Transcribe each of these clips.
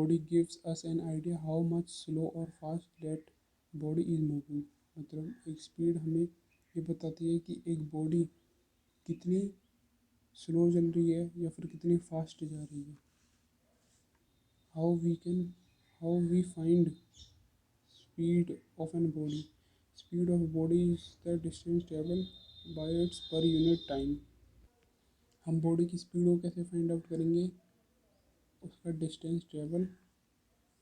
Body gives us an idea how much slow और fast that body is moving. मतलब एक speed हमें ये बताती है कि एक बॉडी कितनी स्लो चल रही है या फिर कितनी फास्ट जा रही है। How we find speed of an body. Speed of body is the distance travel by its per unit time. हम बॉडी की स्पीड को कैसे फाइंड आउट करेंगे, उसका distance travel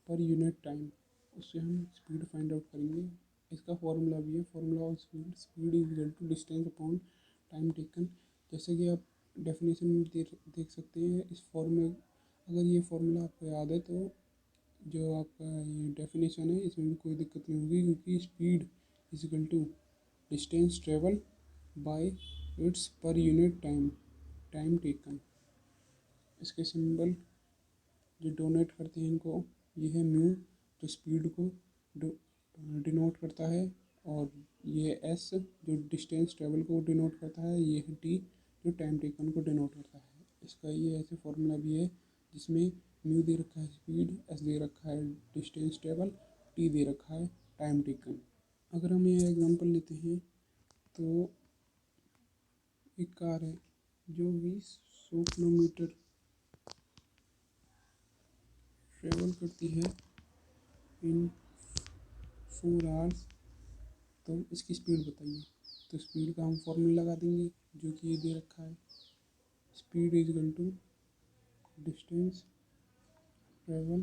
per unit time, उससे हम स्पीड फाइंड आउट करेंगे। इसका फॉर्मूला भी है, formula of speed, speed is equal to distance upon time taken. जैसे कि आप डेफिनेशन में देख सकते हैं इस फॉर्मूले, अगर ये फॉर्मूला आपको याद है तो जो आपका ये डेफिनेशन है इसमें भी कोई दिक्कत नहीं होगी, क्योंकि speed is equal to distance travel by its per unit time taken. इसके सिंबल जो डोनेट करते हैं इनको, ये है म्यू जो स्पीड को डिनोट करता है, और ये एस जो डिस्टेंस ट्रेवल को डिनोट करता है, ये है टी जो टाइम टेकन को डिनोट करता है। इसका ये ऐसे फॉर्मूला भी है जिसमें म्यू दे रखा है स्पीड, एस दे रखा है डिस्टेंस ट्रेवल, टी दे रखा है टाइम टेकन। अगर हम ये एग्जांपल लेते हैं तो एक कार है जो 20 किलोमीटर ट्रेवल करती है इन 4 आवर्स, तो इसकी स्पीड बताइए। तो स्पीड का हम फॉर्मूला लगा देंगे जो कि ये दे रखा है, speed is equal to distance travel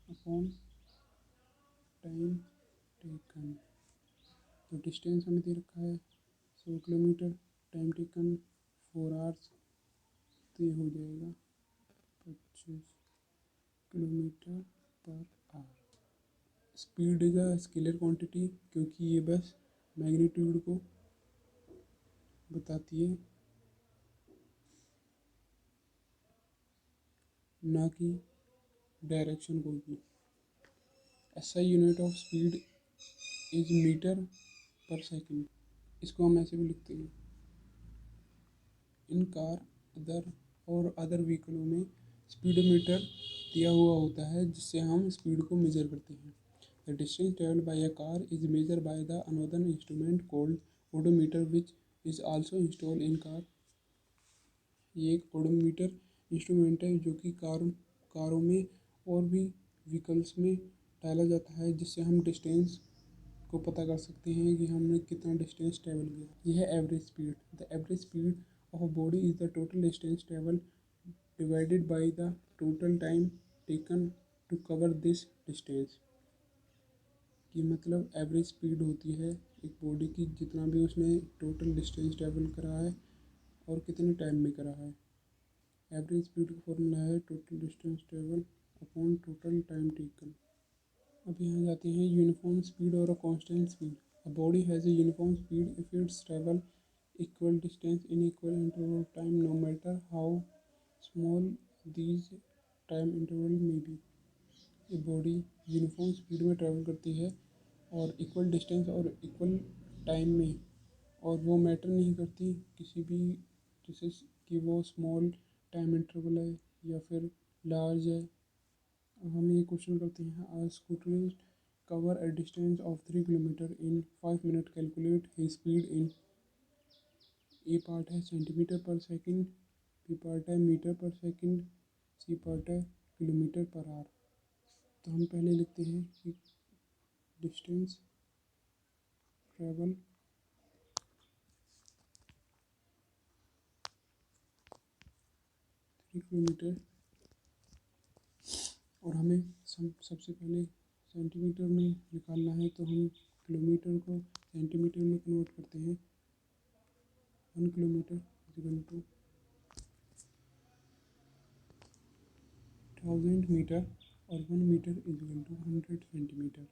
upon time taken. तो डिस्टेंस हमें दे रखा है 100 किलोमीटर, टाइम टेकन 4 आवर्स, तो ये हो जाएगा 25 kilometre per our. Speed is a scalar quantity, क्योंकि ये बस मैग्नीट्यूड को बताती है, ना कि डायरेक्शन को भी। SI unit of speed is metre per second. इसको हम ऐसे भी लिखते हैं, इन कार और अदर व्हीकलों में स्पीडोमीटर दिया हुआ होता है जिससे हम स्पीड को मेजर करते हैं। The distance travelled by a car is measure by the another instrument called odometer which is also installed in car. ये एक ओडोमीटर इंस्ट्रूमेंट है जो कि कारों में और भी व्हीकल्स में डाला जाता है, जिससे हम डिस्टेंस को पता कर सकते हैं कि हमने कितना डिस्टेंस ट्रेवल किया। यह है average speed. The average speed of a body is the total distance travel divided by the total time taken to cover this distance. कि मतलब एवरेज स्पीड होती है एक बॉडी की, जितना भी उसने टोटल डिस्टेंस ट्रेवल करा है और कितने टाइम में करा है। एवरेज स्पीड का फॉर्मूला है total distance travel upon total time taken. अब यहाँ जाते हैं यूनिफॉर्म स्पीड और a constant speed. A body has a uniform speed if its travel equal distance in equal interval of time no matter how small these time interval may be. ये body uniform speed में travel करती है और equal distance और equal time में, और वो matter नहीं करती किसी भी, जैसे कि वो स्मॉल टाइम इंटरवल है या फिर लार्ज है। अब हम ये क्वेश्चन करते हैं, a scooter cover a distance of 3 kilometre in 5 minute, calculate his speed in. A part है centimetre per second, B part है metre per second, C part है किलोमीटर पर आवर। तो हम पहले लिखते हैं कि डिस्टेंस ट्रेवल 3 किलोमीटर, और हमें सबसे पहले सेंटीमीटर में निकालना है, तो हम किलोमीटर को सेंटीमीटर में कन्वर्ट करते हैं। 1 किलोमीटर इक्वल टू 1000 मीटर और 1 मीटर इक्वल टू 100 सेंटीमीटर।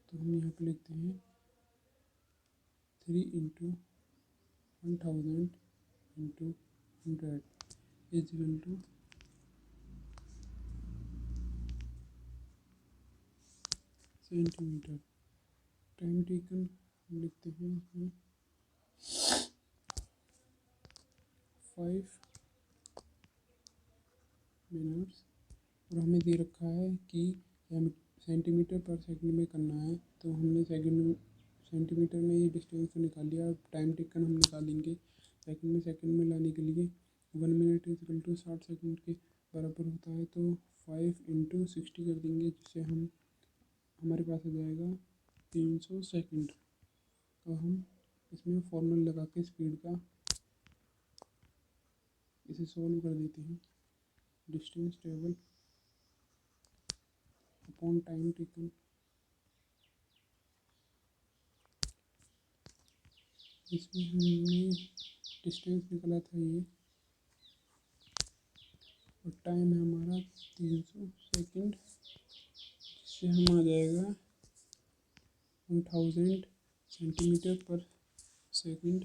तो हम यहाँ पे लिखते हैं 3 into 1000 into 100 equal two centimetre. Time taken हम लिखते हैं इसमें 5 मिनट्स। और हमें दे रखा है कि सेंटीमीटर पर सेकंड में करना है, तो हमने सेंटीमीटर में ये डिस्टेंस तो निकाल लिया। अब टाइम टेकन हम निकालेंगे सेकंड में लाने के लिए। 1 minute is equal to 60 second के बराबर होता है, तो 5 इंटू 60 कर देंगे, जिससे हमारे पास आ जाएगा 300 सेकंड। तो हम इसमें फॉर्मूला लगा के स्पीड का इसे सॉल्व कर देते हैं। Distance travel upon time taken. इसमें हमने डिस्टेंस निकाला था ये, और टाइम है हमारा 300 सेकंड, जिससे हम आ जाएगा 1000 सेंटीमीटर पर सेकंड।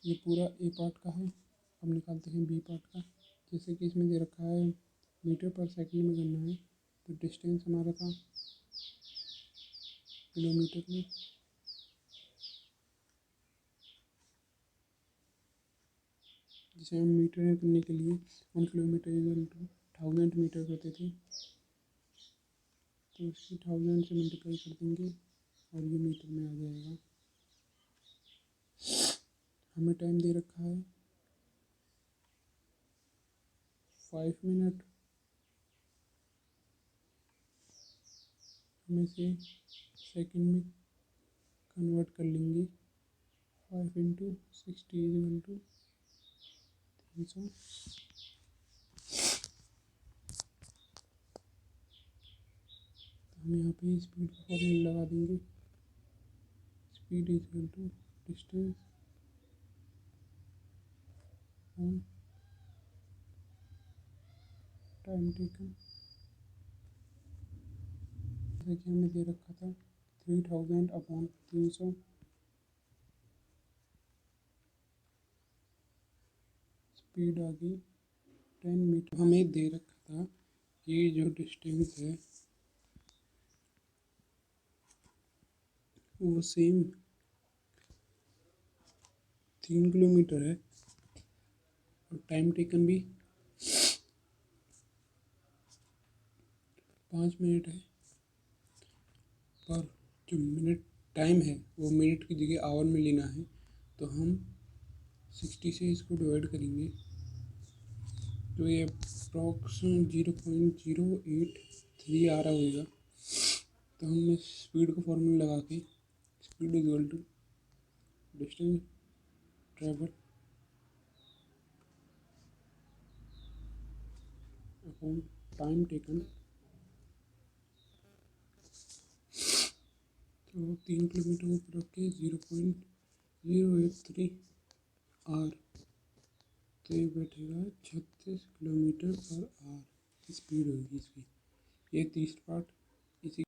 ये पूरा ए पार्ट का है। अब निकालते हैं बी पार्ट का। जैसे कि इसमें दे रखा है मीटर पर सेकंड में करना है, तो डिस्टेंस हमारा था किलोमीटर में। जिसे हम मीटर में करने के लिए 1 किलोमीटर इक्वल टू 1000 मीटर करते थे, तो इसको 1000 से मल्टीप्लाई कर देंगे और ये मीटर में आ जाएगा। हमें टाइम दे रखा है 5 मिनट। हम इसे सेकंड में कन्वर्ट कर लेंगे। 5 इंटू 60 इक्वल टू 300। तो हम यहाँ पे स्पीड का फॉर्मूला लगा देंगे। Speed equal to distance on time taken. जैसे कि हमें दे रखा था 3000 अपॉन 300। स्पीड आ गई 10 मीटर। हमें दे रखा था ये जो डिस्टेंस है वो सेम 3 किलोमीटर है, और टाइम टेकन भी 5 मिनट है। पर जो मिनट टाइम है वो मिनट की जगह आवर में लेना है, तो हम 60 से इसको डिवाइड करेंगे, तो ये अप्रॉक्स 0.083 आ रहा होगा। तो हमने स्पीड का फॉर्मूला लगा के speed equal to distance travel upon time taken. तो 3 किलोमीटर को रख के 0.083 आर, तो ये बैठेगा 36 किलोमीटर पर आवर स्पीड होगी इसकी। ये तीसरा पार्ट इसी